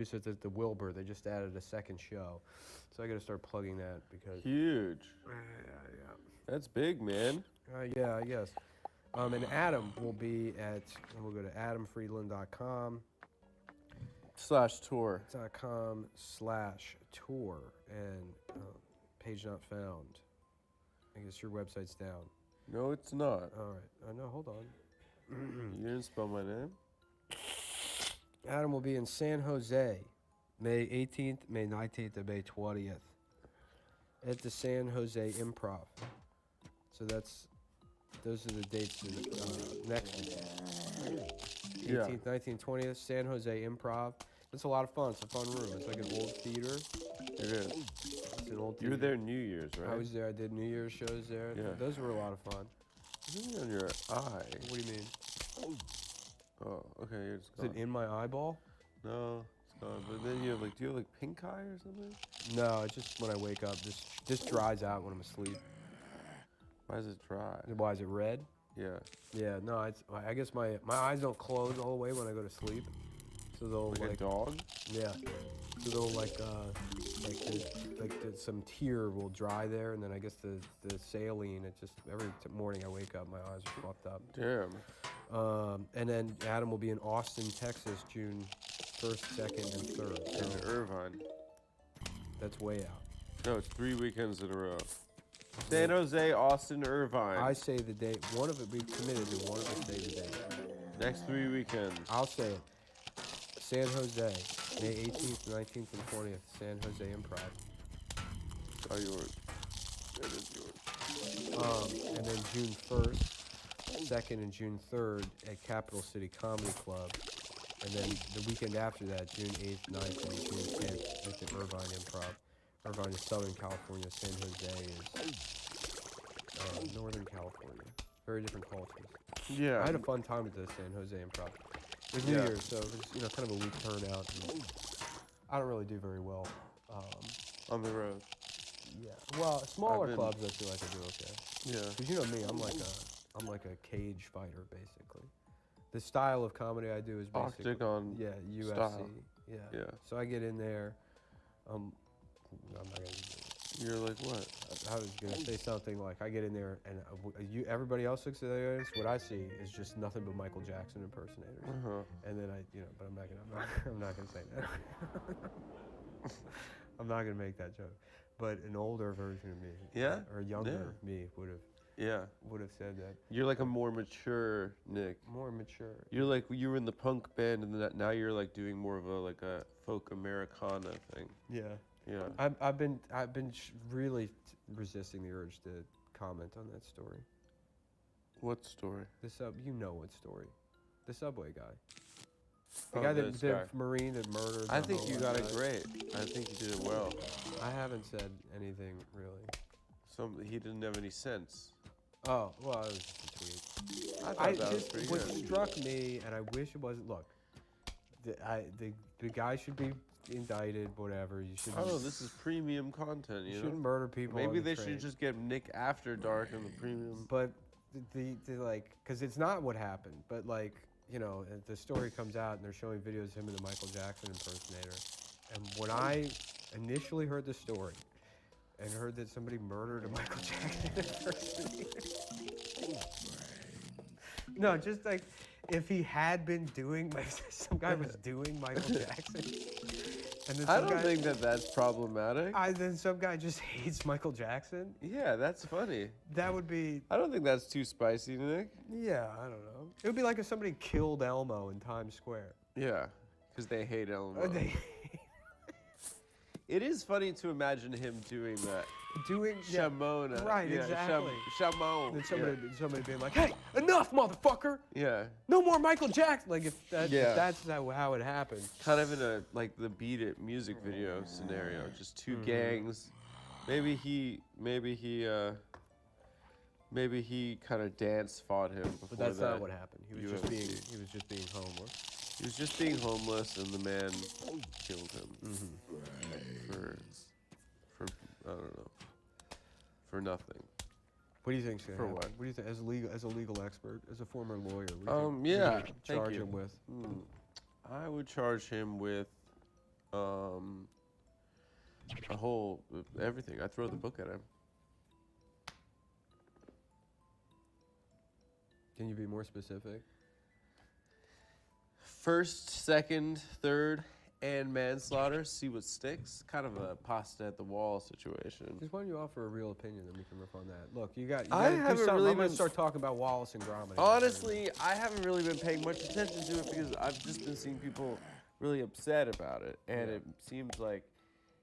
It's at the Wilbur. They just added a second show, so I got to start plugging that because. Huge. Yeah. That's big, man. Yeah, I guess. And Adam will be at. And we'll go to adamfriedland.com. /tour. .com/tour and page not found. I guess your website's down. No, it's not. All right. No, hold on. You didn't spell my name? Adam will be in San Jose, May 18th, May 19th, and May 20th at the San Jose Improv. So those are the dates next week. 18th, 19th, 20th, San Jose Improv. It's a lot of fun. It's a fun room. It's like an old theater. It is. It's an old theater. You were there New Year's, right? I was there. I did New Year's shows there. Yeah. Those were a lot of fun. Something on your eye. What do you mean? Oh, okay, it's Is gone. it in my eyeball? No, it's gone. But then you have do you have like pink eye or something? No, it's just when I wake up. This dries out when I'm asleep. Why is it dry? Why is it red? Yeah. Yeah, no, I guess my eyes don't close all the way when I go to sleep. So they'll Like a dog? Yeah. So they'll some tear will dry there, and then I guess the saline. It just every morning I wake up, my eyes are fucked up. Damn. And then Adam will be in Austin, Texas, June 1st, 2nd, and 3rd. In Irvine. That's way out. No, it's 3 weekends in a row. San Jose, Austin, Irvine. I say the date. One of it, we've committed to one of us say the date. Next 3 weekends. I'll say it. San Jose, May 18th, 19th, and 20th, San Jose Improv. Oh, yours. It is yours. And then June 1st, 2nd, and June 3rd at Capital City Comedy Club. And then the weekend after that, June 8th, 9th, and June 10th at the Irvine Improv. Irvine is Southern California. San Jose is Northern California. Very different cultures. Yeah. I had a fun time at the San Jose Improv. It was New Year's, so it was kind of a weak turnout. And I don't really do very well. On the road. Yeah. Well, smaller clubs I feel like I do okay. Yeah. Because you know me, I'm like a cage fighter basically. The style of comedy I do is basically Octagon. Yeah, UFC. Style. Yeah. So I get in there. I'm not gonna do it. You're like what? I was gonna say something like I get in there and everybody else looks at the audience. What I see is just nothing but Michael Jackson impersonators. And then but I'm not gonna say that. I'm not gonna make that joke. But an older version of me, or a younger me would have said that. You're like a more mature Nick. More mature. You're like you were in the punk band, and then now you're like doing more of a folk Americana thing. Yeah. Yeah. I've been really resisting the urge to comment on that story. What story? You know what story? The subway guy. The guy the Marine that murdered. I think you got it great. I think you did it well. I haven't said anything really. He didn't have any sense. Oh well, it was just a tweet. I thought that was pretty what good. struck me, and I wish it wasn't. Look, the guy should be indicted. Whatever you should. I don't know. This is premium content. You shouldn't murder people. Maybe they should just get Nick After Dark in the premium. But the because it's not what happened. But the story comes out and they're showing videos of him and the Michael Jackson impersonator. And when I initially heard the story and heard that somebody murdered a Michael Jackson impersonator. No, just like if he had been doing, some guy was doing Michael Jackson. And then I don't think that's problematic. Then some guy just hates Michael Jackson. Yeah, that's funny. That would be. I don't think that's too spicy, Nick. Yeah, I don't know. It would be like if somebody killed Elmo in Times Square. Yeah, because they hate Elmo. It is funny to imagine him doing that. Shamona. Right, exactly. Shamon. Then somebody being like, "Hey, enough, motherfucker! Yeah. No more Michael Jackson." Like if that's how it happened. Kind of in a the Beat It music video scenario, just two gangs. Maybe he kind of dance fought him before. But that's that. not what happened. He was just being homeless. He was just being homeless, and the man killed him for I don't know, for nothing. What do you think's gonna happen? what? What do you think, as a legal expert, as a former lawyer? Yeah. Charge him with. I would charge him with a whole everything. I throw the book at him. Can you be more specific? First, second, third, and manslaughter. See what sticks. Kind of a pasta at the wall situation. Just why don't you offer a real opinion, then we can riff on that. Look, you got. I do haven't something. really I'm gonna been- start talking about Wallace and Gromit. Honestly, I haven't really been paying much attention to it because I've just been seeing people really upset about it, and Yeah. it seems like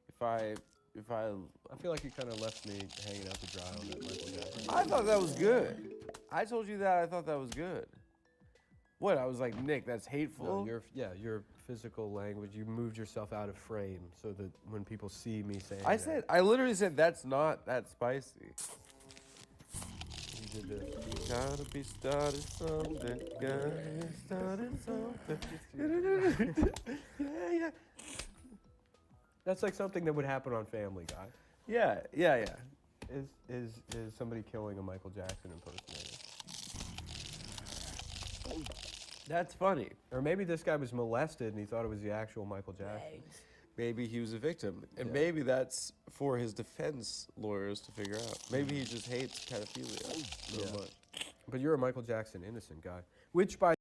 if I I feel like you kind of left me hanging out to dry on that Michael Jackson. I thought that was good. I told you that I thought that was good. What? I was like, Nick, that's hateful. No, your physical language. You moved yourself out of frame so that when people see me saying, I literally said that's not that spicy. you did this. Gotta be started something. Gotta be started something. Yeah. That's like something that would happen on Family Guy. Yeah. Is somebody killing a Michael Jackson impersonator? That's funny. Or maybe this guy was molested and he thought it was the actual Michael Jackson. Maybe he was a victim, and Yeah. maybe that's for his defense lawyers to figure out. Maybe he just hates pedophilia so Yeah. much. But you're a Michael Jackson innocent guy, which by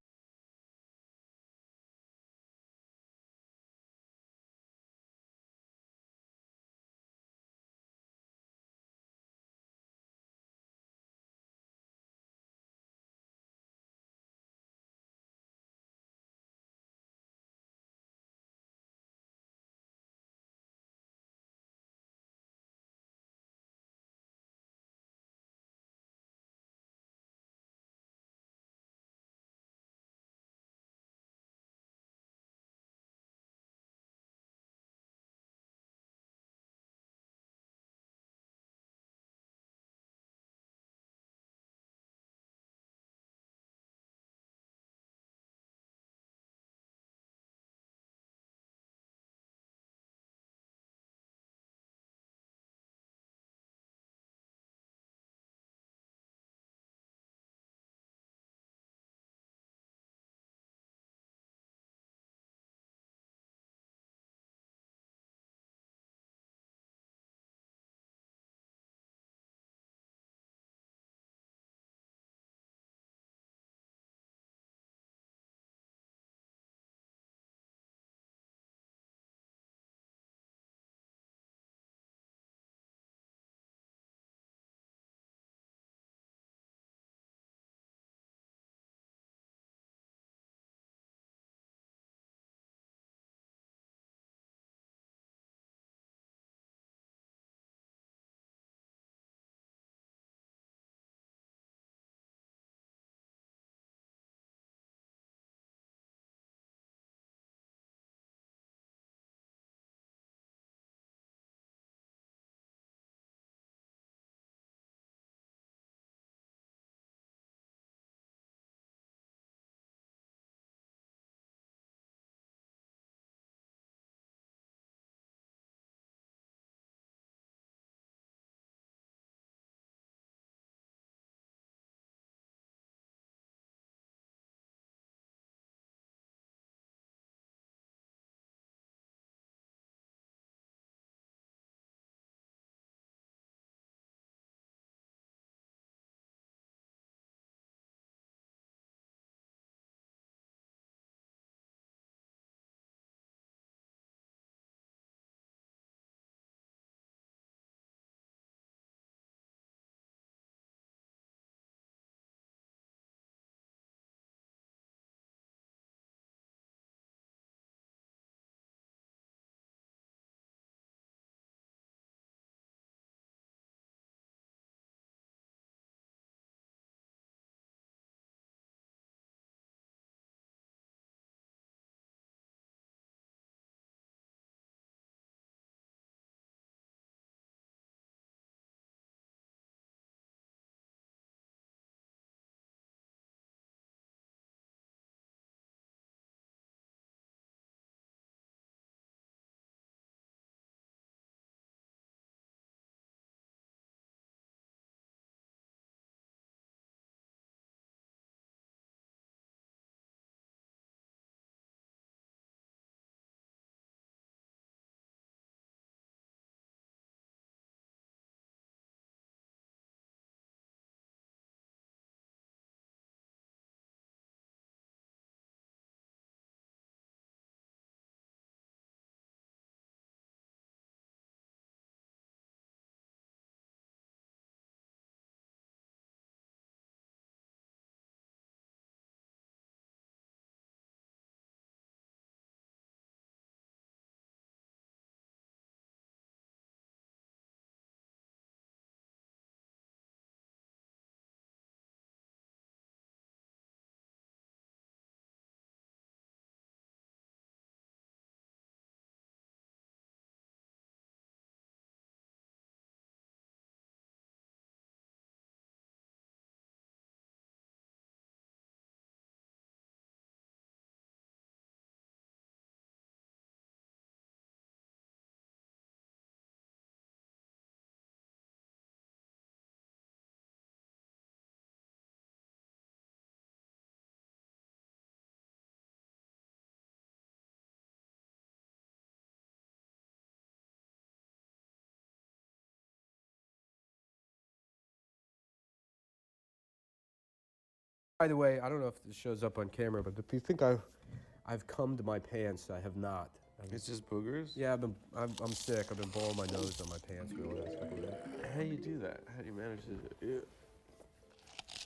By the way, I don't know if this shows up on camera, but if you think I've cummed my pants, I have not. It's just boogers? Yeah, I'm sick. I've been blowing my nose on my pants for the last couple of days. How do you do that? How do you manage to do it?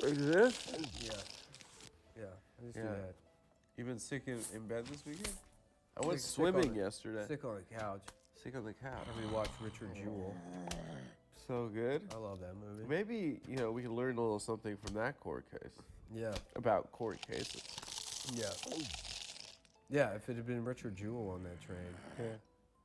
Like this? Yeah. Yeah. I just do Yeah. that. You been sick in bed this weekend? I went Sick swimming on- yesterday. Sick on the couch. Sick on the couch. I rewatched Richard Jewell. So good. I love that movie. Maybe, we can learn a little something from that court case. Yeah. About court cases. Yeah. Yeah, if it had been Richard Jewell on that train, Yeah.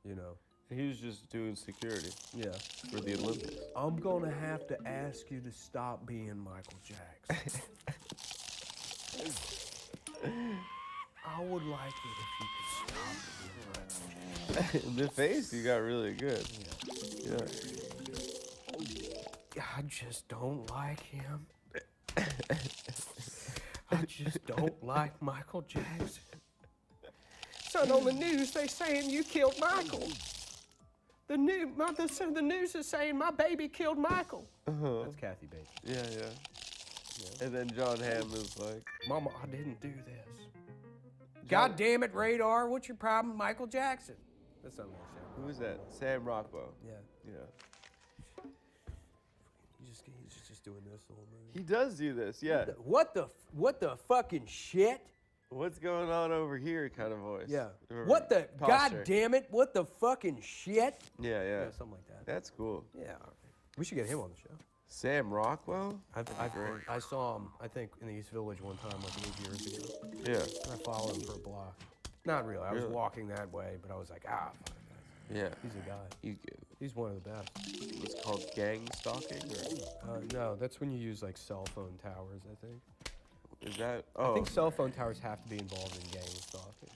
you know. He was just doing security Yeah. for the Olympics. I'm gonna have to ask you to stop being Michael Jackson. I would like it if you could stop being Michael Jackson. The face, you got really good. Yeah. Yeah. I just don't like him. I just don't like Michael Jackson. Son, on the news, they saying you killed Michael. The news is saying my baby killed Michael. Uh-huh. That's Kathy Bates. Yeah. And then John Hamm is like, Mama, I didn't do this. God damn it, Radar, what's your problem, Michael Jackson? That's not what I said. who is that? Sam Rockwell. Yeah. Yeah. He's just doing this the whole movie. He does do this, yeah. What the fucking shit? What's going on over here kind of voice. Yeah. Or What the, posture. God damn it, what the fucking shit? Yeah. Yeah, something like that. That's cool. Yeah. We should get him on the show. Sam Rockwell? I saw him, I think, in the East Village one time, like 8 years ago. Yeah. I followed him for a block. Not really. I was Really? walking that way, but I was like, fuck that. Yeah. He's a guy. He's one of the best. It's called gang stalking? Or No, that's when you use like cell phone towers, I think. is that? I Oh. think cell phone towers have to be involved in gang stalking.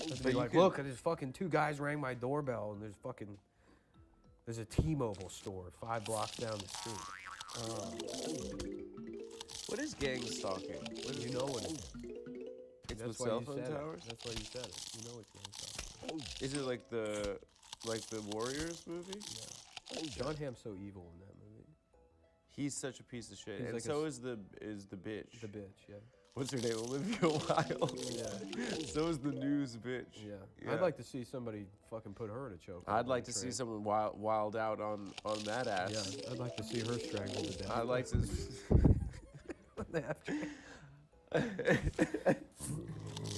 But Be you like, can- look, there's fucking 2 guys rang my doorbell, and there's a T-Mobile store 5 blocks down the street. What is gang stalking? What is You know what it is. It's That's with why cell you phone said towers? it. That's why you said it. You know it's gang stalking. Is it like the Warriors movie? Yeah. John Hamm's so evil in that movie. He's such a piece of shit. He's And like so is the bitch. The bitch, yeah. What's her name? Olivia Wilde. Yeah. So is the news bitch. Yeah. I'd like to see somebody fucking put her in a choke. I'd like to see someone wild out on that ass. Yeah, I'd like to see her strangled to death. I'd like to.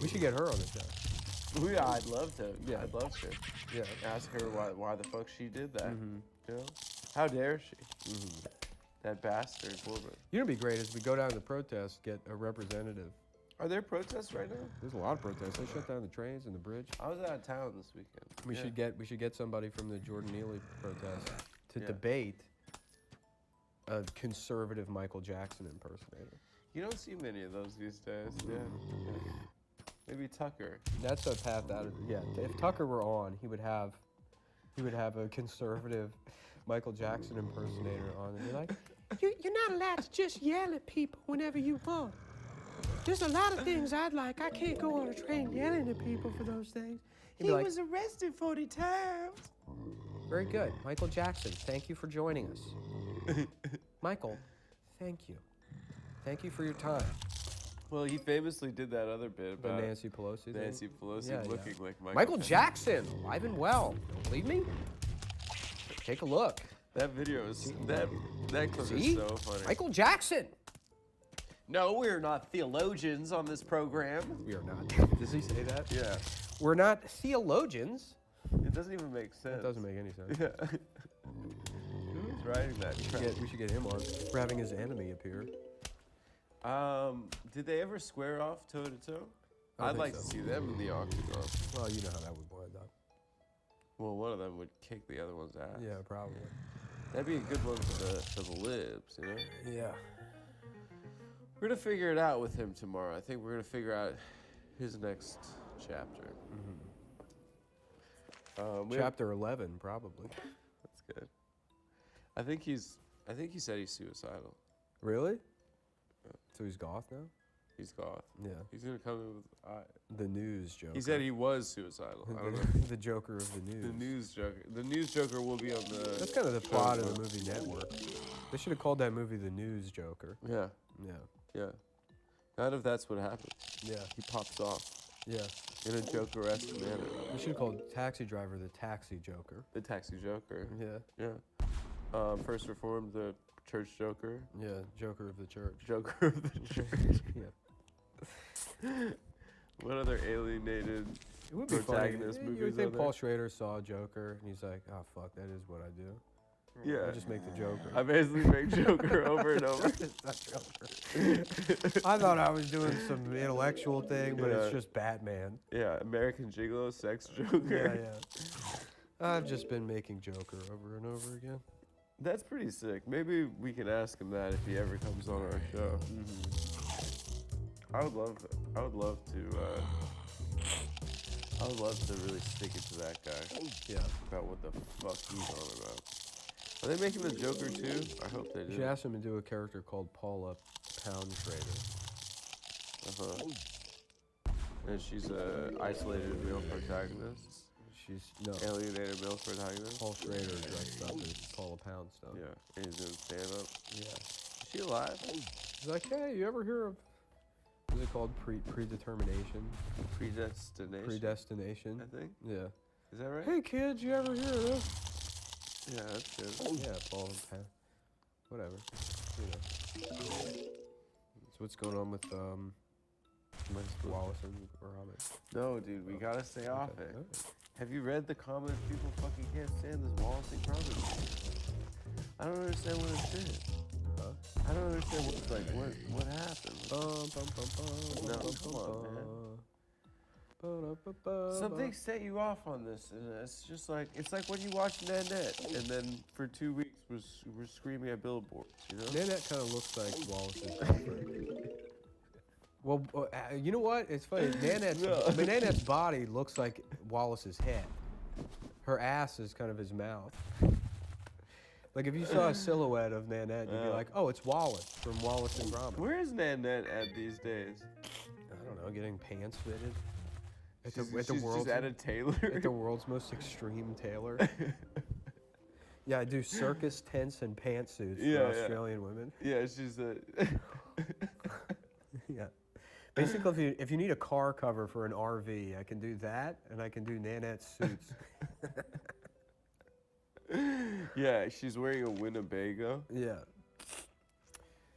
We should get her on the show. Yeah, I'd love to. Yeah. I'd love to. Yeah. Ask her why the fuck she did that. Mm-hmm. You know? How dare she? That bastard woman. You know what'd be great is we go down to the protest, get a representative. Are there protests right now? There's a lot of protests. They shut down the trains and the bridge. I was out of town this weekend. We should get somebody from the Jordan Neely protest to Yeah. debate a conservative Michael Jackson impersonator. You don't see many of those these days. Yeah. Maybe Tucker. That's a path out of If Tucker were on, he would have a conservative Michael Jackson impersonator on and be like, you're not allowed to just yell at people whenever you want. There's a lot of things I'd like. I can't go on a train yelling at people for those things. He'd be like, was arrested 40 times. very good. Michael Jackson, thank you for joining us. Michael, thank you. Thank you for your time. Well, he famously did that other bit The about Nancy Pelosi thing. Nancy Pelosi Yeah, looking yeah. like Michael Jackson, alive and well. Don't believe me? Take a look. That video is that clip See? is so funny. Michael Jackson. No, we're not theologians on this program. We are not. Does he say that? Yeah. We're not theologians. It doesn't even make sense. That doesn't make any sense. Yeah. Who's writing that? We should get him on. We're having his enemy appear. Did they ever square off toe to toe? I don't I'd think like so. to see them in the octagon. Well, you know how that would wind up. Well, one of them would kick the other one's ass. Yeah, probably. That'd be a good one for the libs, you know? Yeah. We're gonna figure it out with him tomorrow. I think we're gonna figure out his next chapter. Chapter 11, probably. That's good. I think he said he's suicidal. Really? So he's goth now? He's goth. Yeah. He's gonna come in with. The news Joker. He said he was suicidal. I don't know. The Joker of the news. The news Joker. The news Joker will be on the. That's kind of the plot of the movie Network. They should have called that movie The News Joker. Yeah. Yeah. Yeah. Not if that's what happened. Yeah. He pops off Yeah. in a Joker-esque manner. We should call Taxi Driver the Taxi Joker. The Taxi Joker. Yeah. Yeah. First Reformed, the Church Joker. Yeah. Joker of the church. Joker of the Church. Yeah. What other alienated It would be protagonist funny. You movies would think are Paul there? Schrader saw Joker and he's like, oh fuck, that is what I do. Yeah. I just make the Joker. I basically make Joker over and over. It's not Joker. I thought I was doing some intellectual thing, but it's Yeah. just Batman. Yeah, American Gigolo, Sex Joker. Yeah, yeah. I've just been making Joker over and over again. That's pretty sick. Maybe we can ask him that if he ever comes on our show. I would love to. I would love to really stick it to that guy Yeah. about what the fuck he's on about. Are they making the Joker too? I hope they You do. should ask him to do a character called Paula Pound Trader. And she's a isolated male protagonist. She's, no, Alienated male protagonist. Paul Schrader dressed up as Paula Pound stuff. Yeah, and he's doing stand up. Yeah. Is she alive? He's like, hey, you ever hear of, what's it called? Predetermination? Predestination. Predestination? I think. Yeah. Is that right? Hey kids, you ever hear of this? Yeah, that's good. Yeah, Paula Pound. Whatever. You know. So what's going on with Wallace and Gromit? No, dude, we gotta stay off Okay, it. alright. Have you read the comments? People fucking can't stand this Wallace and Gromit. I don't understand what it's in. Huh? I don't understand what happened. No, come on, man. Something set you off on this, and it's just like it's like when you watch Nanette, and then for 2 weeks we're screaming at billboards, you know? Nanette kind of looks like Wallace's girlfriend. Well, you know what? It's funny. Nanette's body looks like Wallace's head. Her ass is kind of his mouth. Like if you saw a silhouette of Nanette, you'd be like, "Oh, it's Wallace from Wallace and Gromit." Where is Nanette at these days? I don't know, getting pants fitted at She's the world's just at a tailor. at the world's most extreme tailor. Yeah, I do circus tents and pantsuits for Australian women. Yeah, she's a. Yeah. Basically, if you need a car cover for an RV, I can do that, and I can do Nanette suits. Yeah, she's wearing a Winnebago. Yeah.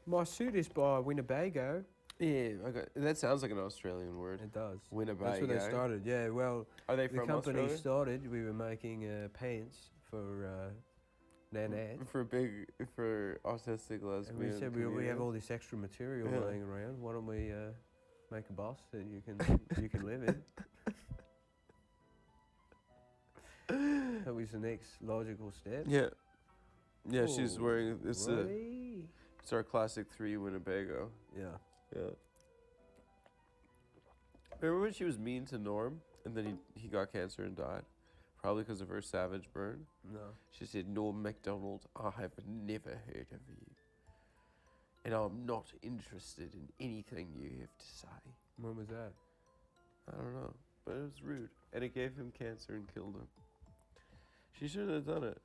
My suit is by Winnebago. Yeah, that sounds like an Australian word. It does. Winnebago. That's where they started. Yeah, well, Are they the from company Australia? started, we were making pants for Nanette. For autistic And lesbian. we said, we have comedians? all this extra material Yeah. laying around. Why don't we make a bus that you can live in? That was the next logical step. Yeah. Yeah, she's Oh, wearing it's Roy. it's our classic 3 Winnebago. Yeah. Yeah. Remember when she was mean to Norm and then he got cancer and died? Probably because of her savage burn. No. She said, Norm MacDonald, I have never heard of you. And I'm not interested in anything you have to say. When was that? I don't know, but it was rude. And it gave him cancer and killed him. She shouldn't have done it.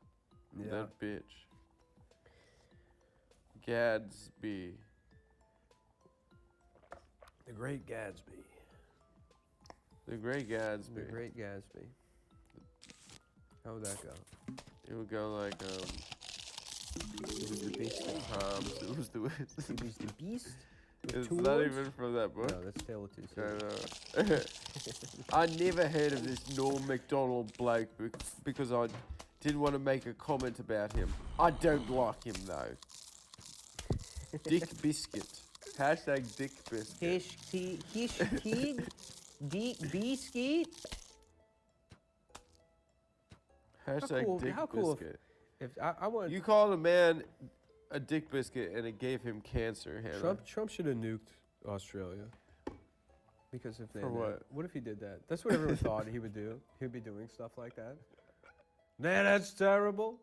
Yeah. That bitch. Gadsby. The Great Gatsby. The Great Gadsby. The Great Gatsby. How would that go? It would go like, It was the beast. it was the It was the beast. with It's two not words? even from that book. No, that's Tale of Two I Cities. know. I never heard of this Norm MacDonald bloke because I didn't want to make a comment about him. I don't like him though. Dick Biscuit. Hashtag Dick Biscuit. Pig, Dick Biscuit. Hashtag cool- Dick how cool if- Biscuit. If I want You called a man a Dick Biscuit and it gave him cancer, Hannah. Trump should have nuked Australia. Because if they For what? What if he did that? That's what everyone thought he would do. He'd be doing stuff like that. Man, that's terrible.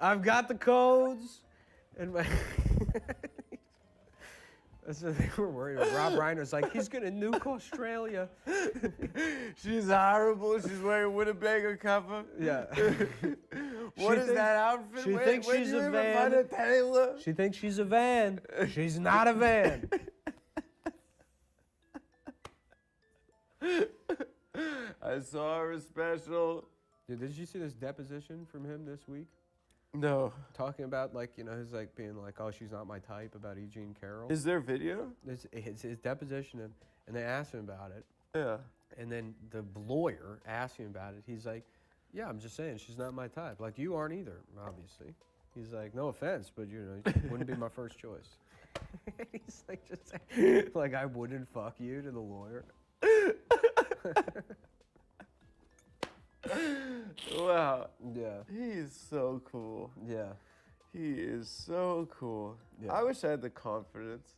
I've got the codes, and my. That's what they were worried about. Rob Reiner's like, he's gonna nuke Australia. She's horrible. She's wearing a Winnebago cover. Yeah. What is that outfit? She When- thinks when she's you a even van. find a tailor? She thinks she's a van. She's not a van. I saw her special. Dude, did you see this deposition from him this week? No. Talking about, like, you know, his, like, being like, oh, she's not my type about E. Jean Carroll. Is there video? It's his deposition, and they asked him about it. Yeah. And then the lawyer asked him about it. He's like, yeah, I'm just saying, she's not my type. Like, you aren't either, obviously. He's like, no offense, but, you know, you wouldn't be my first choice. He's like, just like, I wouldn't fuck you to the lawyer. Wow. Yeah. He is so cool. Yeah. He is so cool. Yeah. I wish I had the confidence.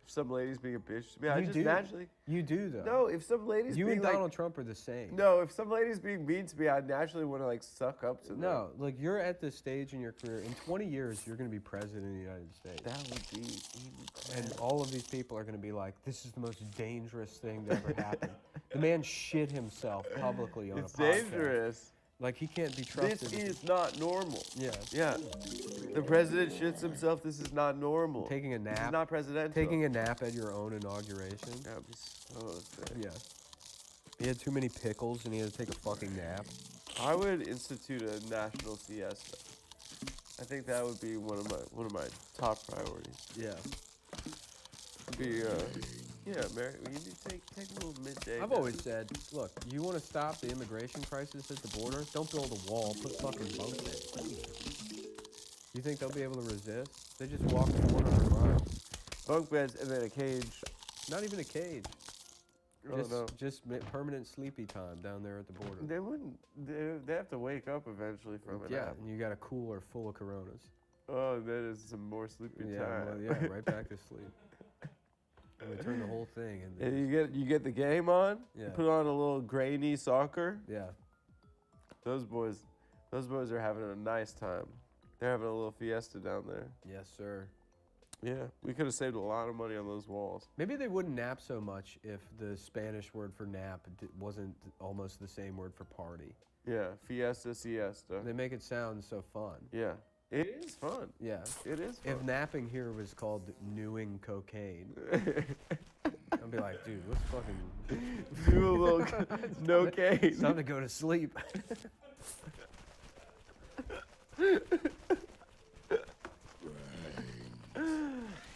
If some lady's being a bitch to me, I You just do. naturally. You do, though. No, if some lady's You being and like. Donald Trump are the same. No, if some lady's being mean to me, I naturally want to like suck up to them. No, like, you're at this stage in your career. In 20 years, you're going to be president of the United States. That would be And all of these people are going to be like, this is the most dangerous thing that ever happened. The man shit himself publicly on It's a podcast. dangerous. Like, he can't be trusted. This is not normal. Yeah. Yeah. The president shits himself. This is not normal. Taking a This is nap. not presidential. Taking a nap at your own inauguration. That would be so sick. Yeah. He had too many pickles and he had to take a fucking nap. I would institute a national siesta. I think that would be one of my top priorities. Yeah. Be yeah, Mary, you need to take a little midday. I've nap. always said, look, you want to stop the immigration crisis at the border? Don't build a wall. Put fucking bunks in. You think they'll be able to resist? They just walk 400 miles. Bunk beds and then a cage. Not even a cage. Oh, no. Just permanent sleepy time down there at the border. They wouldn't. They have to wake up eventually from it. Yeah, and you got a cooler full of Coronas. Oh, that is some more sleepy Yeah, time. well, yeah, right back to sleep. And we turn the whole thing into. And you get the game on. Yeah. You put on a little grainy soccer. Yeah. Those boys are having a nice time. They're having a little fiesta down there. Yes, sir. Yeah, we could have saved a lot of money on those walls. Maybe they wouldn't nap so much if the Spanish word for nap wasn't almost the same word for party. Yeah, fiesta, siesta. They make it sound so fun. Yeah, it is fun. Yeah. It is fun. If napping here was called newing cocaine, I'd be like, dude, let's fucking Do a little no cane. It's time to go to sleep.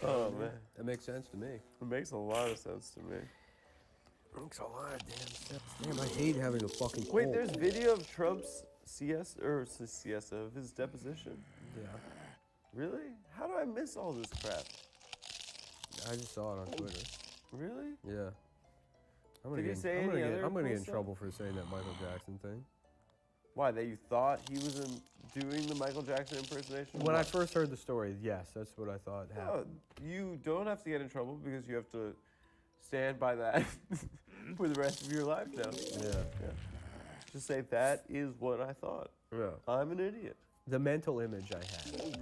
Oh man, That makes sense to me. it makes a lot of sense to me. Makes a lot of damn sense. Damn, I hate having a fucking cold. Wait, there's video of Trump's siesta of his deposition. Yeah. Really? How do I miss all this crap? I just saw it on Twitter. Really? Yeah. I'm Did he say any other I'm gonna cool get in stuff? trouble for saying that Michael Jackson thing. Why? That you thought he was doing the Michael Jackson impersonation? When I What? first heard the story, yes, that's what I thought No, happened. you don't have to get in trouble because you have to stand by that for the rest of your life now. Yeah. Just say that is what I thought. Yeah. I'm an idiot. The mental image I had.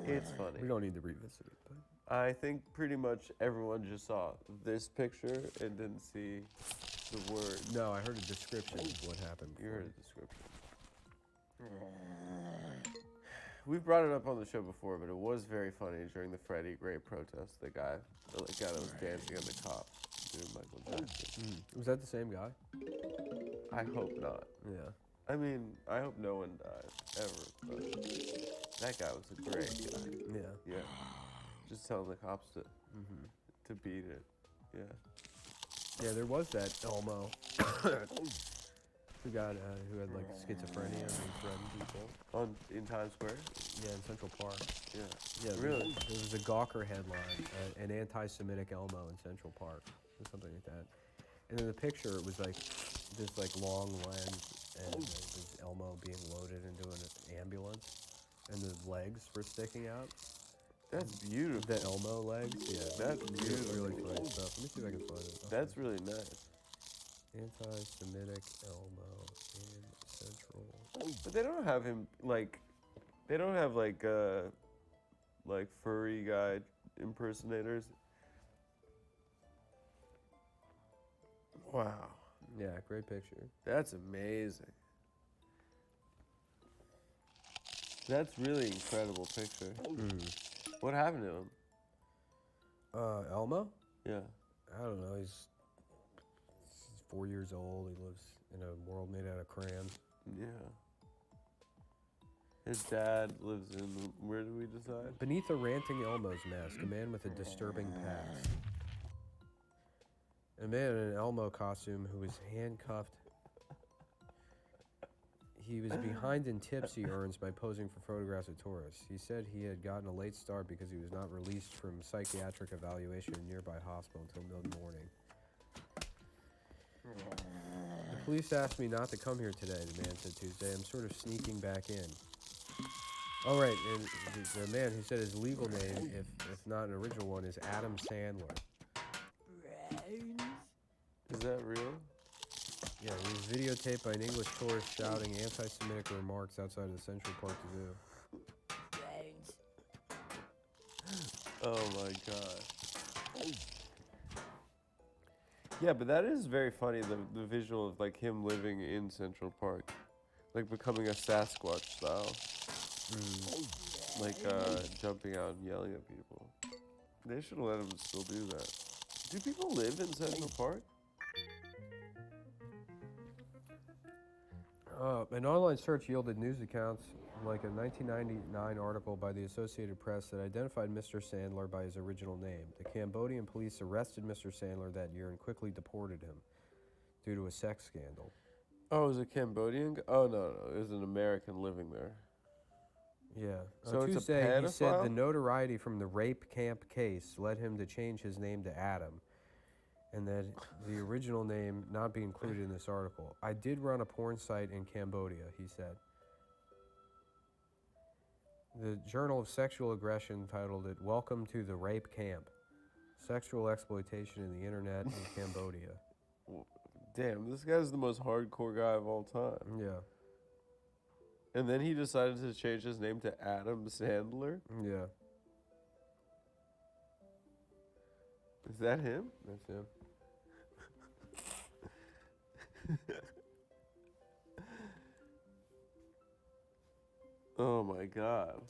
It's funny. We don't need to revisit it, but I think pretty much everyone just saw this picture and didn't see the word. no, I heard a description of what happened. You heard a description. We've brought it up on the show before, but it was very funny during the Freddie Gray protest. The guy that was dancing on the cop doing Michael Jackson. Was that the same guy? I hope not. Yeah. I mean, I hope no one dies ever. But that guy was a great guy. Yeah. Yeah. Just telling the cops to beat it. Yeah. Yeah, there was that Elmo who had like schizophrenia and threatened people. In Times Square. Yeah, in Central Park. Yeah. Yeah, Really? There was a Gawker headline, an anti-Semitic Elmo in Central Park, or something like that. And in the picture, it was like this like long lens, and it was Elmo being loaded into an ambulance, and the legs were sticking out. That's beautiful. The Elmo legs, yeah. That's Really, beautiful. really funny stuff. Let me see if I can find it. That's really nice. Anti-Semitic Elmo in Central. But they don't have him they don't have like furry guy impersonators. Wow. Yeah, great picture. That's amazing. That's really incredible picture. What happened to him? Elmo? Yeah. I don't know. He's 4 years old. He lives in a world made out of crayons. Yeah. His dad lives in, where do we decide? Beneath a ranting Elmo's mask, a man with a disturbing past. A man in an Elmo costume who was handcuffed. He was behind in tips he earns by posing for photographs of tourists. He said he had gotten a late start because he was not released from psychiatric evaluation in a nearby hospital until mid-morning. The police asked me not to come here today, the man said Tuesday. I'm sort of sneaking back in. Oh, right, and the man who said his legal name, if not an original one, is Adam Sandler. Is that real? Yeah, he was videotaped by an English tourist shouting anti-Semitic remarks outside of the Central Park Zoo. Oh my god. Yeah, but that is very funny, the visual of like him living in Central Park. Like becoming a Sasquatch style. Like jumping out and yelling at people. They should let him still do that. Do people live in Central Park? An online search yielded news accounts like a 1999 article by the Associated Press that identified Mr. Sandler by his original name. The Cambodian police arrested Mr. Sandler that year and quickly deported him due to a sex scandal. Oh, it was a Cambodian guy? Oh, no, it was an American living there. Yeah. So On it's a Tuesday, he said pedophile? the notoriety from the rape camp case led him to change his name to Adam, and that the original name not be included in this article. I did run a porn site in Cambodia, he said. The Journal of Sexual Aggression titled it, Welcome to the Rape Camp, Sexual Exploitation in the Internet in Cambodia. Damn, this guy's the most hardcore guy of all time. Yeah, And then he decided to change his name to Adam Sandler? yeah, Is that him? that's him. Oh my god.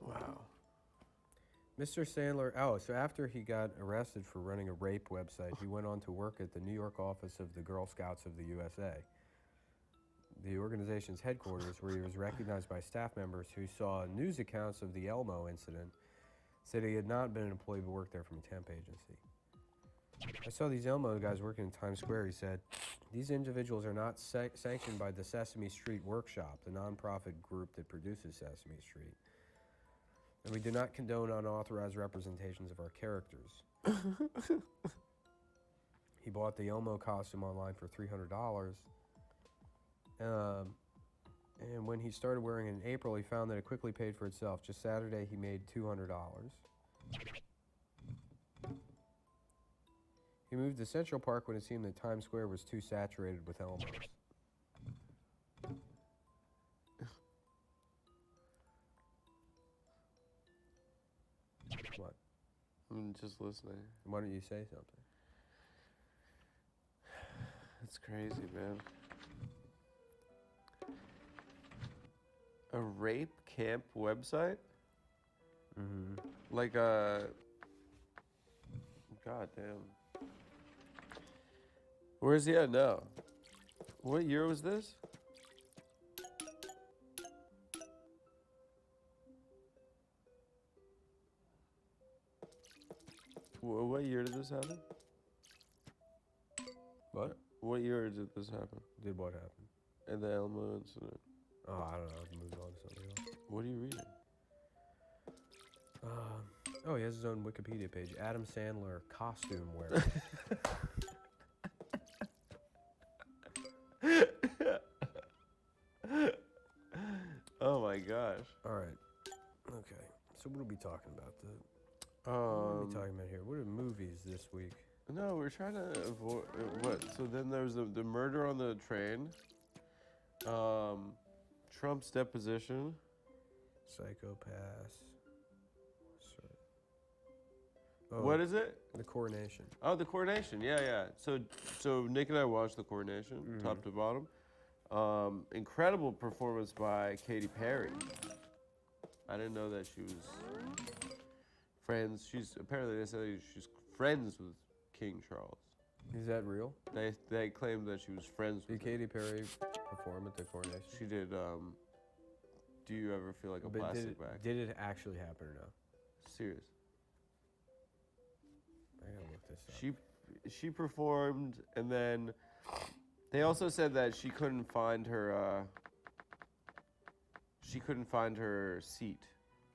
Wow. Mr. Sandler, so after he got arrested for running a rape website, he went on to work at the New York office of the Girl Scouts of the USA, the organization's headquarters, where he was recognized by staff members who saw news accounts of the Elmo incident, said he had not been an employee but worked there from a temp agency. I saw these Elmo guys working in Times Square, he said. These individuals are not sanctioned by the Sesame Street Workshop, the nonprofit group that produces Sesame Street. And we do not condone unauthorized representations of our characters. He bought the Elmo costume online for $300. And when he started wearing it in April, he found that it quickly paid for itself. Just Saturday, he made $200. He moved to Central Park when it seemed that Times Square was too saturated with Elmos. What? I'm just listening. Why don't you say something? That's crazy, man. A rape camp website? Mm-hmm. Like a... God damn. Where's he at now? What year was this? What year did this happen? What? What year did this happen? Did what happen? And the Elmo incident. Oh, I don't know. I've moved on to something else. What are you reading? Oh, he has his own Wikipedia page. Adam Sandler, costume wearer. Oh my gosh. All right. Okay. So what are we talking about? What are we talking about here? What are movies this week? No, we're trying to avoid what? So then there's the murder on the train. Trump's deposition. Psychopaths. What is it? The coronation. Oh, the coronation. Yeah, yeah. So Nick and I watched the coronation, top to bottom. Incredible performance by Katy Perry. I didn't know that she was friends. Apparently they said she's friends with King Charles. Is that real? They claimed that she was friends with Did Katy Perry perform at the coronation? She did. Do you ever feel like a plastic bag? Did it actually happen or no? Serious. I gotta look this up. She performed, and then they also said that she couldn't find her seat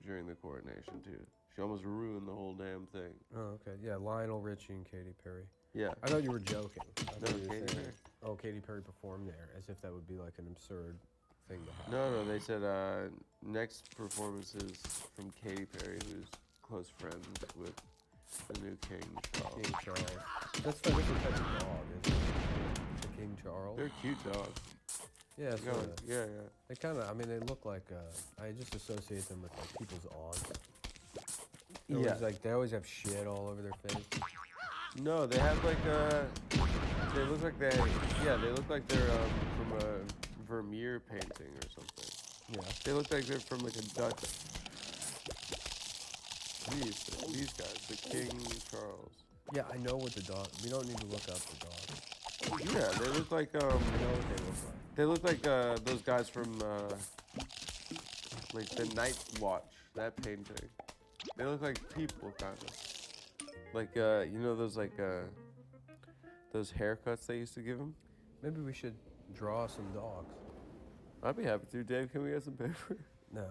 during the coronation too. She almost ruined the whole damn thing. Oh, okay. Yeah, Lionel Richie and Katy Perry. Yeah. I thought you were joking. I thought you were Katy saying, Perry? oh, Katy Perry performed there, as if that would be like an absurd thing to have. No, they said next performances from Katy Perry, who's close friends with the new King Charles. King Charles. That's a different type of dog, isn't it? The King Charles. They're cute dogs. Yeah, Yeah. They kind of, I mean, they look like, I just associate them with like people's aunts. They always have shit all over their face. No, they have like they look like they're from a Vermeer painting or something. Yeah. They look like they're from like a Dutch. These guys, the King Charles. Yeah, I know what the dog. We don't need to look up the dog. Yeah, they look like I know what they look like. They look like those guys from like the Night Watch, that painting. They look like people, kind of. Like you know those those haircuts they used to give them. Maybe we should draw some dogs. I'd be happy to. Dave, can we get some paper? No,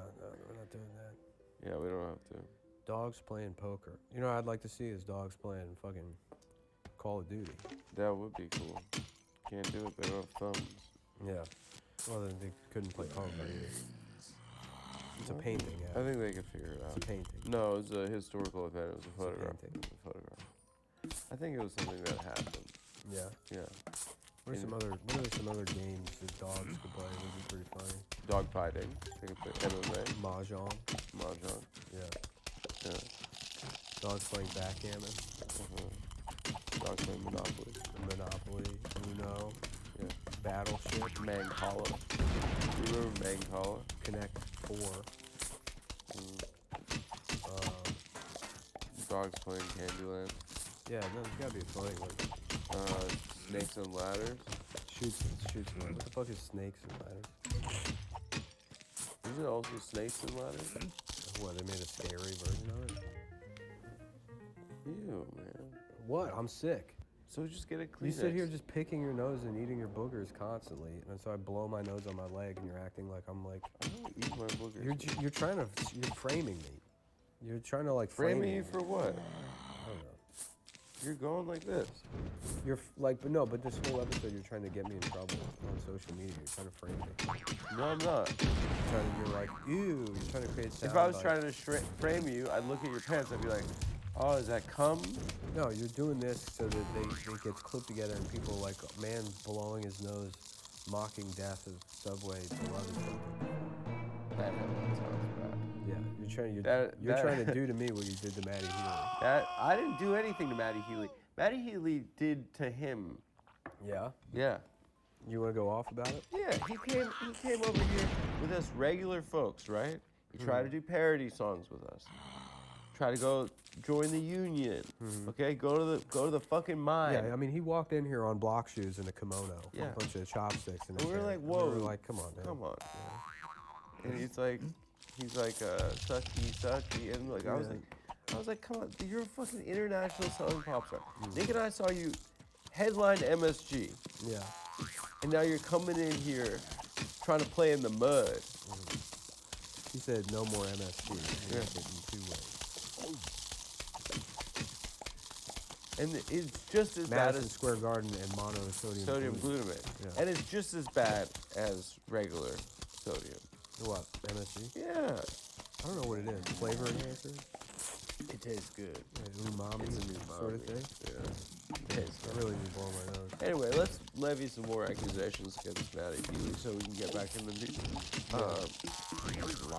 we're not doing that. Yeah, we don't have to. Dogs playing poker. You know what I'd like to see is dogs playing fucking Call of Duty. That would be cool. Can't do it, they don't have thumbs. Yeah. Well, then they couldn't play Call of Duty. It's a painting, yeah. I think they could figure it out. It's a painting. No, it was a historical event. It was a photograph. It's a painting. It was a photograph. I think it was something that happened. Yeah. Yeah. What are some other games that dogs could play? Would be pretty funny. Dog fighting. They could play MMA. Mahjong. Mahjong. Yeah. Yeah. Dogs playing backgammon. Dogs playing Monopoly. Monopoly. Uno. Yeah. Battleship. Mancala. You remember Mancala? Connect 4. Dogs playing Candyland. Yeah, no, there's gotta be a funny one. Snakes and ladders. Shoots one. What the fuck is snakes and ladders? Isn't it also snakes and ladders? What, they made a scary version of it? Ew, man. What? I'm sick. So just get a Kleenex. You sit here just picking your nose and eating your boogers constantly, and so I blow my nose on my leg, and you're acting like I'm like. I don't eat my boogers. You're framing me. You're trying to like frame Framing me you for what? I don't know. You're going like this. You're but this whole episode you're trying to get me in trouble on social media. You're trying to frame me. No, I'm not. You're like, ew. You're trying to create sound. If I was trying to frame you, I'd look at your pants. I'd be like, oh, is that cum? No, you're doing this so that it gets clipped together and people like a man blowing his nose, mocking death of Subway beloved something. That sounds bad. Yeah, you're trying to do to me what you did to Maddie Healy. I didn't do anything to Maddie Healy. Maddie Healy did to him. Yeah? Yeah. You want to go off about it? Yeah, he came over here with us regular folks, right? He tried to do parody songs with us. Try to go join the union. Okay, go to the fucking mine. Yeah, I mean he walked in here on block shoes and a kimono, Yeah. a bunch of chopsticks, and we were like, whoa. We were like, come on, man. Come on. Yeah. And he's like, sucky, and like I was like, come on, you're a fucking international selling pop star. Nick and I saw you headline MSG. Yeah. And now you're coming in here trying to play in the mud. He said no more MSG. Yeah. In 2 ways. And it's just as Madison bad as Square Garden and monosodium glutamate. Yeah. And it's just as bad as regular sodium. What? MSG? Yeah. I don't know what it is. Flavor enhancer? It tastes good. Like umami, It's an umami. sort of thing? Yeah. It tastes I good. really need to blow my nose. Anyway, let's levy some more accusations against Maddie Healy so we can get back in the news.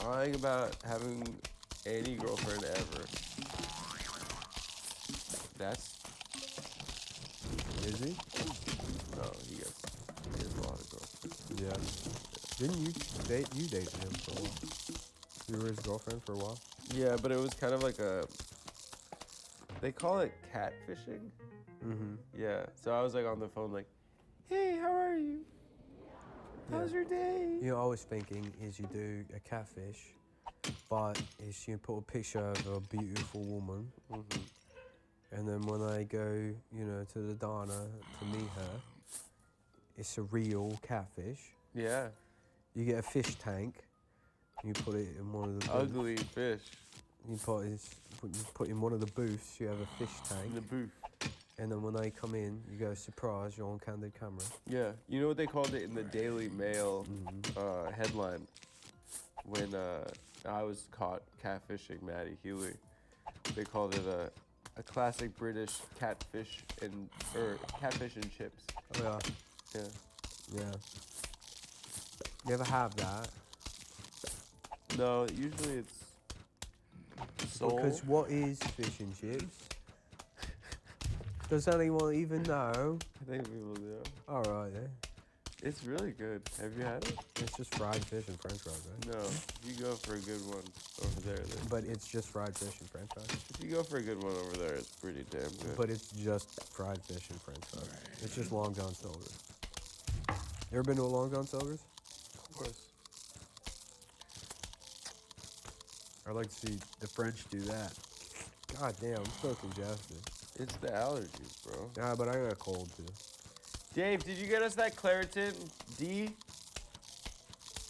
Lying about having any girlfriend ever. That's... Is he? No, he has a lot of girlfriends. Yeah. Didn't you dated him for a while? You were his girlfriend for a while? Yeah, but it was kind of like a. They call it catfishing. Mm-hmm. Yeah. So I was like on the phone, like, "Hey, how are you? How's your day?" You know, I was thinking is you do a catfish, but is you put a picture of a beautiful woman, and then when I go, you know, to the diner to meet her, it's a real catfish. Yeah. You get a fish tank, you put it in one of the booths. Ugly fish You put in one of the booths, you have a fish in the tank, booth. and then when they come in, you go, surprise, you're on candid camera. Yeah. You know what they called it in the Daily Mail headline when I was caught catfishing Maddie Healy? They called it a classic British catfish and chips. Oh yeah. Yeah. Yeah. You ever have that? No, usually it's sole. Because what is fish and chips? Does anyone even know? I think people do. Alright then. It's really good. Have you had it? It's just fried fish and french fries, right? No. You go for a good one over there. Then. But it's just fried fish and french fries? If you go for a good one over there, it's pretty damn good. But it's just fried fish and french fries. It's just Long John Silver's. You ever been to a Long John Silver's? Of course. I'd like to see the French do that. God damn, I'm so congested. It's the allergies, bro. Yeah, but I got a cold too. Dave, did you get us that Claritin D?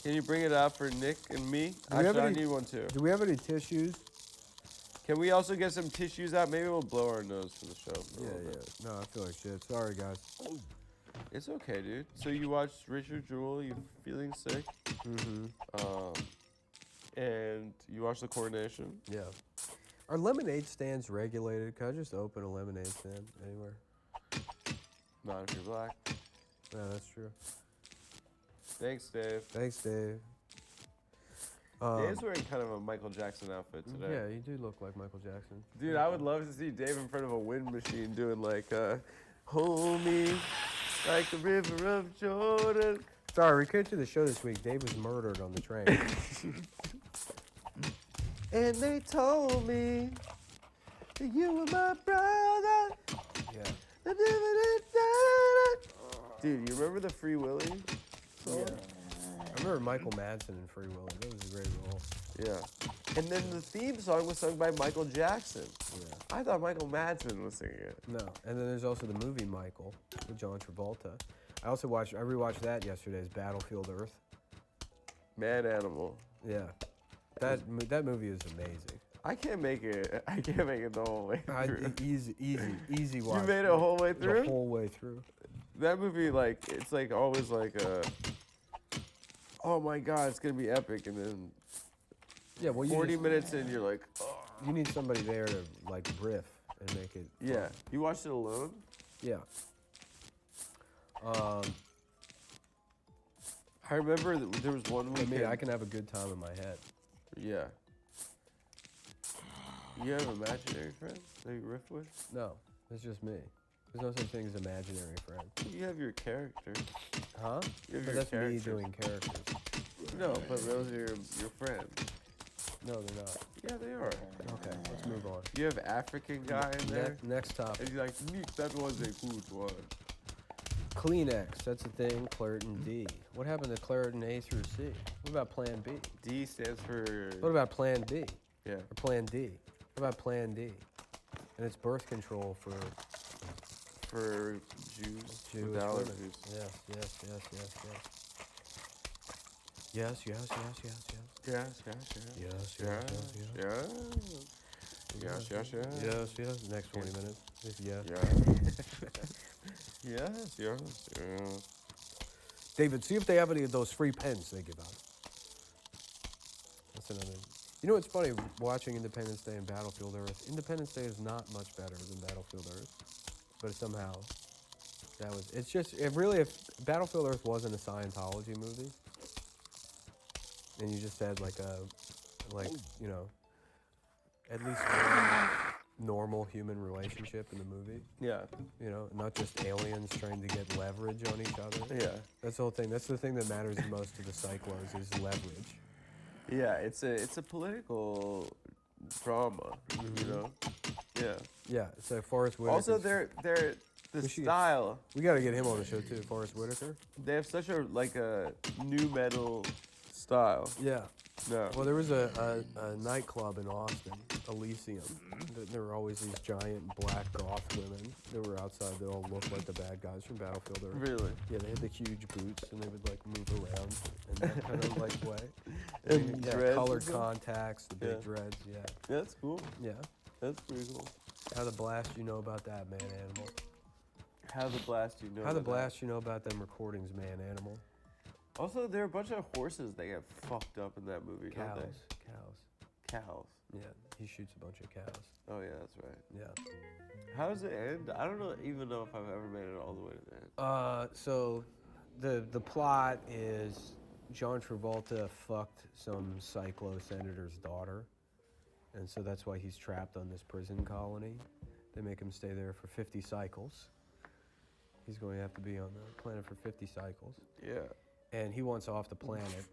Can you bring it out for Nick and me? Actually, I need one too. Do we have any tissues? Can we also get some tissues out? Maybe we'll blow our nose for the show. For a little bit. No, I feel like shit. Sorry, guys. It's okay, dude. So you watched Richard Jewell, you feeling sick? Mm-hmm. And you watched The Coronation? Yeah. Are lemonade stands regulated? Can I just open a lemonade stand anywhere? Not if you're black. Yeah, that's true. Thanks, Dave. Thanks, Dave. Dave's wearing kind of a Michael Jackson outfit today. Yeah, you do look like Michael Jackson. Dude, I would love to see Dave in front of a wind machine doing like, hold me like the river of Jordan. Sorry, we couldn't do the show this week. Dave was murdered on the train. And they told me that you were my brother. Yeah. Dude, you remember the Free Willy song? Yeah. I remember Michael Madsen in Free Willy. That was a great role. Yeah. And then the theme song was sung by Michael Jackson. Yeah. I thought Michael Madsen was singing it. No. And then there's also the movie Michael with John Travolta. I rewatched that yesterday, is Battlefield Earth. Man Animal. Yeah. That movie is amazing. I can't make it the whole way through. Easy watch. You made it a whole way through? The whole way through. That movie, like, it's like always like oh my god, it's gonna be epic, and then Yeah, well, 40 minutes in, you're like, oh. You need somebody there to like riff and make it. Yeah. Fun. You watched it alone? Yeah. I remember that there was one weekend. I can have a good time in my head. Yeah. You have imaginary friends that you riff with? No, it's just me. There's no such thing as imaginary friend. You have your character. Huh? You have But your that's me characters. doing characters. No, but those are your friends. No, they're not. Yeah, they are. Okay, let's move on. You have African guy in there, Next topic. and he's like, Nick, that was a good one. Kleenex, that's a thing. Claritin D. What happened to Claritin A through C? What about Plan B? D stands for. What about Plan B? Yeah. Or Plan D? What about Plan D? And it's birth control for Jews Jewish with women. allergies. Yes. Yes. Yes. Next 20 minutes. Yeah. Yes. David, see if they have any of those free pens they give out. That's another. You know what's funny? Watching Independence Day and Battlefield Earth. Independence Day is not much better than Battlefield Earth, but somehow that was. It's just. If Battlefield Earth wasn't a Scientology movie, and you just had at least one. normal human relationship in the movie. Yeah. You know, not just aliens trying to get leverage on each other. Yeah. That's the whole thing. That's the thing that matters the most to the cyclos is leverage. Yeah, it's a political drama, you know? Yeah. Yeah, so Forrest Whitaker. Also, the style. We got to get him on the show too, Forrest Whitaker. They have such a new metal style. Yeah. No. Well, there was a nightclub in Austin, Elysium. There were always these giant black goth women that were outside that all looked like the bad guys from Battlefield Earth. Really? Yeah, they had the huge boots and they would like move around in that kind of like way. And yeah, dreads colored and stuff? contacts, the big dreads. Yeah. That's cool. Yeah. That's pretty cool. How the blast you know about that, man animal? How the blast you know? How the about that? blast you know about them recordings, man animal? Also, there are a bunch of horses that get fucked up in that movie, don't Cows. they? Cows. Yeah, he shoots a bunch of cows. Oh yeah, that's right. Yeah. How does it end? I don't even know if I've ever made it all the way to the end. So the plot is John Travolta fucked some cyclo senator's daughter, and so that's why he's trapped on this prison colony. They make him stay there for 50 cycles. He's going to have to be on the planet for 50 cycles. Yeah. And he wants off the planet